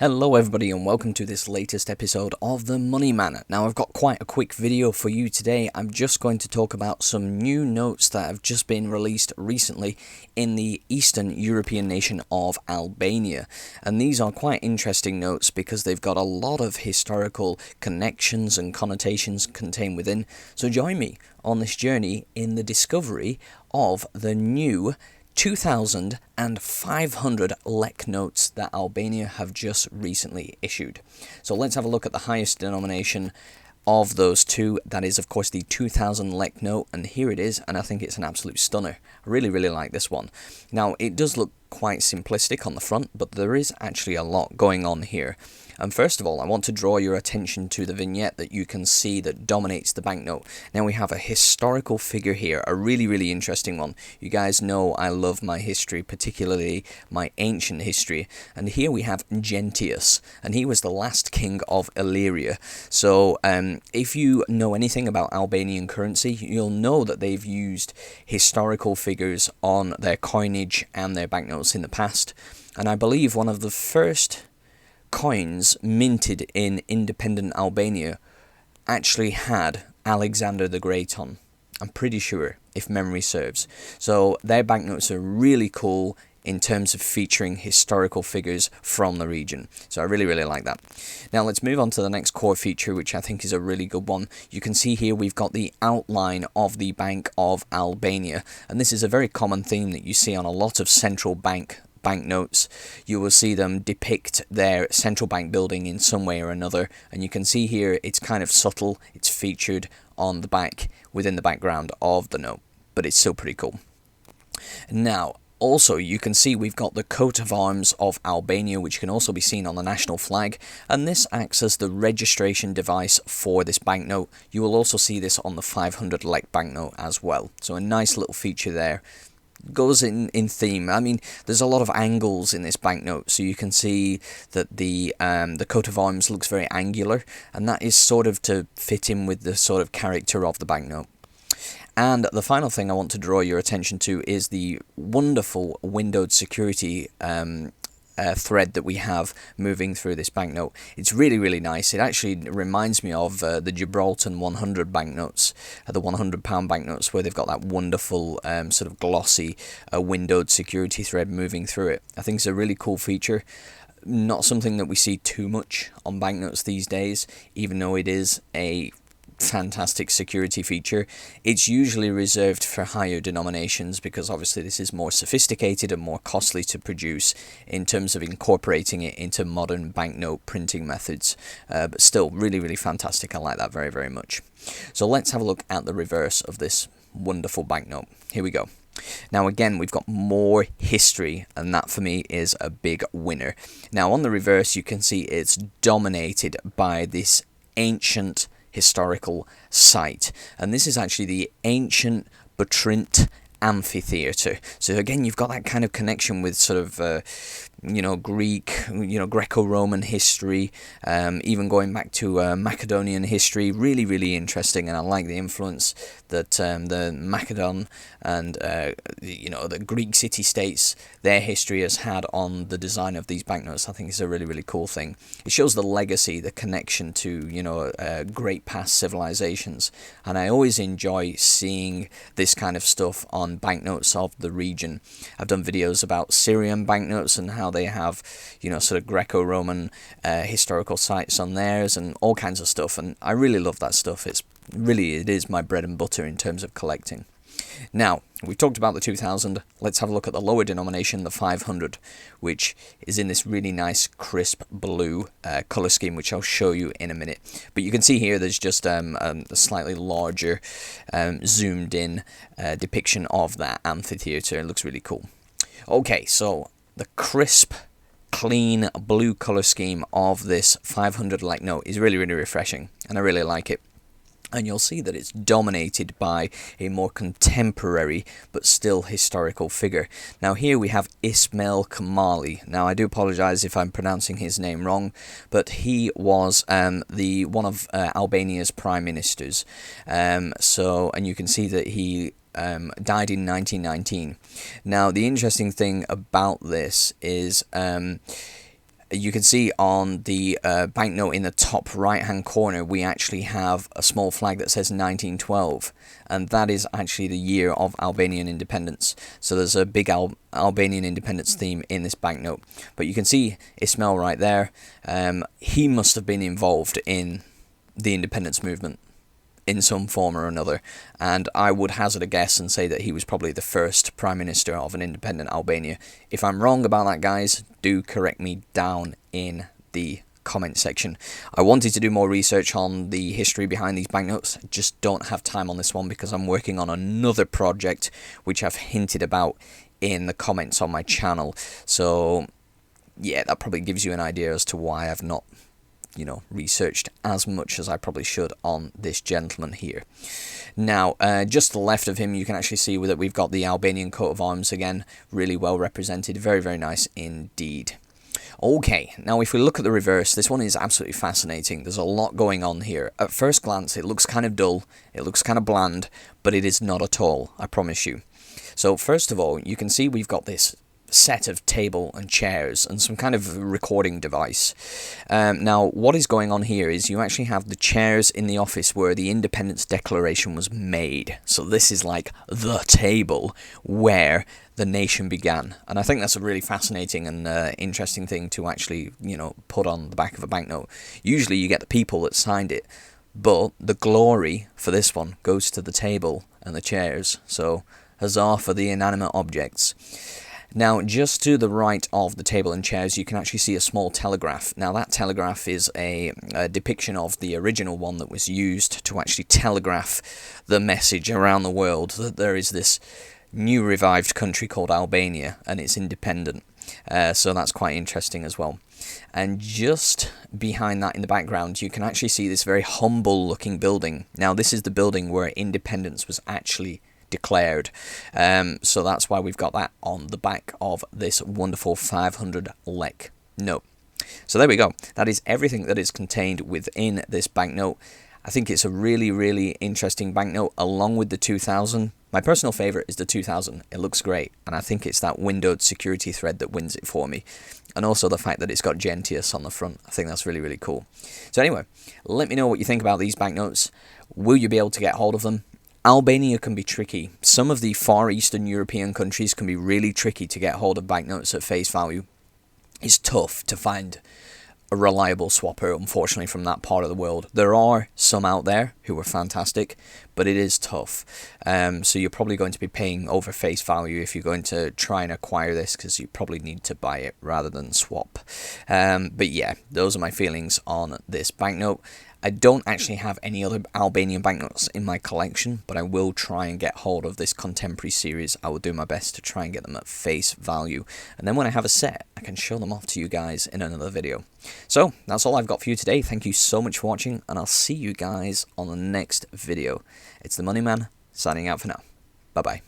Hello everybody and welcome to this latest episode of The Money Man. Now I've got quite a quick video for you today. I'm just going to talk about some new notes that have just been released recently in the Eastern European nation of Albania. And these are quite interesting notes because they've got a lot of historical connections and connotations contained within. So join me on this journey in the discovery of the new 2,500 Lek notes that Albania have just recently issued. So let's have a look at the highest denomination of those two. That is, of course, the 2,000 Lek note, and here it is, and I think it's an absolute stunner. I really like this one. Now, it does look quite simplistic on the front, but there is actually a lot going on here. And first of all, I want to draw your attention to the vignette that you can see that dominates the banknote. Now we have a historical figure here, a really interesting one. You guys know I love my history, particularly my ancient history. And here we have Gentius, and he was the last king of Illyria. So if you know anything about Albanian currency, you'll know that they've used historical figures on their coinage and their banknotes in the past. And I believe one of the first coins minted in independent Albania actually had Alexander the Great on. I'm pretty sure, if memory serves. So their banknotes are really cool in terms of featuring historical figures from the region. So I really like that. Now let's move on to the next core feature, which I think is a really good one. You can see here we've got the outline of the Bank of Albania, and this is a very common theme that you see on a lot of central banknotes. You will see them depict their central bank building in some way or another, and you can see here it's kind of subtle. It's featured on the back within the background of the note, but it's still pretty cool. Now also, you can see we've got the coat of arms of Albania, which can also be seen on the national flag, and this acts as the registration device for this banknote. You will also see this on the 500 Lek banknote as well. So a nice little feature there. Goes in theme. I mean, there's a lot of angles in this banknote, so you can see that the coat of arms looks very angular, and that is sort of to fit in with the sort of character of the banknote. And the final thing I want to draw your attention to is the wonderful windowed security thread that we have moving through this banknote. It's really nice. It actually reminds me of the Gibraltar 100 banknotes, the £100 banknotes, where they've got that wonderful sort of glossy windowed security thread moving through it. I think it's a really cool feature. Not something that we see too much on banknotes these days, even though it is a fantastic security feature. It's usually reserved for higher denominations because obviously this is more sophisticated and more costly to produce in terms of incorporating it into modern banknote printing methods, but still really fantastic. I like that very much. So let's have a look at the reverse of this wonderful banknote. Here we go. Now again, we've got more history, and that for me is a big winner. Now on the reverse, you can see it's dominated by this ancient historical site, and this is actually the ancient Butrint amphitheater. So again, you've got that kind of connection with sort of Greek, Greco-Roman history, even going back to Macedonian history. Really interesting, and I like the influence that the Macedon and the Greek city-states, their history has had on the design of these banknotes. I think it's a really cool thing. It shows the legacy, the connection to great past civilizations, and I always enjoy seeing this kind of stuff on banknotes of the region. I've done videos about Syrian banknotes and how they have sort of Greco-Roman historical sites on theirs and all kinds of stuff, and I really love that stuff. It is my bread and butter in terms of collecting. Now, we talked about the 2000. Let's have a look at the lower denomination, the 500, which is in this really nice crisp blue color scheme, which I'll show you in a minute. But you can see here there's just a slightly larger zoomed in depiction of that amphitheater. It looks really cool. Okay, so the crisp, clean blue color scheme of this 500 Lek note is really refreshing, and I really like it. And you'll see that it's dominated by a more contemporary but still historical figure. Now here we have Ismail Kamali. Now I do apologise if I'm pronouncing his name wrong, but he was one of Albania's prime ministers. And you can see that he died in 1919. Now the interesting thing about this is You can see on the banknote in the top right hand corner we actually have a small flag that says 1912, and that is actually the year of Albanian independence. So there's a big Albanian independence theme in this banknote. But you can see Ismail right there. He must have been involved in the independence movement in some form or another, and I would hazard a guess and say that he was probably the first prime minister of an independent Albania. If I'm wrong about that, guys, do correct me down in the comment section. I wanted to do more research on the history behind these banknotes, just don't have time on this one because I'm working on another project which I've hinted about in the comments on my channel. So yeah, that probably gives you an idea as to why I've not researched as much as I probably should on this gentleman here. Now, just to the left of him, you can actually see that we've got the Albanian coat of arms again, really well represented, very, very nice indeed. Okay, now if we look at the reverse, this one is absolutely fascinating. There's a lot going on here. At first glance, it looks kind of dull, it looks kind of bland, but it is not at all, I promise you. So first of all, you can see we've got this set of table and chairs and some kind of recording device. Now, what is going on here is you actually have the chairs in the office where the Independence Declaration was made. So this is like the table where the nation began. And I think that's a really fascinating and interesting thing to actually, put on the back of a banknote. Usually you get the people that signed it, but the glory for this one goes to the table and the chairs. So huzzah for the inanimate objects. Now, just to the right of the table and chairs, you can actually see a small telegraph. Now, that telegraph is a depiction of the original one that was used to actually telegraph the message around the world that there is this new revived country called Albania, and it's independent. So that's quite interesting as well. And just behind that in the background, you can actually see this very humble looking building. Now, this is the building where independence was actually declared. So that's why we've got that on the back of this wonderful 500 Lek note. So there we go. That is everything that is contained within this banknote. I think it's a really, really interesting banknote along with the 2000. My personal favourite is the 2000. It looks great, and I think it's that windowed security thread that wins it for me. And also the fact that it's got Gentius on the front. I think that's really, really cool. So anyway, let me know what you think about these banknotes. Will you be able to get hold of them? Albania can be tricky. Some of the Far Eastern European countries can be really tricky to get hold of banknotes at face value. It's tough to find a reliable swapper, unfortunately, from that part of the world. There are some out there who are fantastic, but it is tough. So you're probably going to be paying over face value if you're going to try and acquire this, because you probably need to buy it rather than swap. But yeah, those are my feelings on this banknote. I don't actually have any other Albanian banknotes in my collection, but I will try and get hold of this contemporary series. I will do my best to try and get them at face value. And then when I have a set, I can show them off to you guys in another video. So, that's all I've got for you today. Thank you so much for watching, and I'll see you guys on the next video. It's the Money Man, signing out for now. Bye-bye.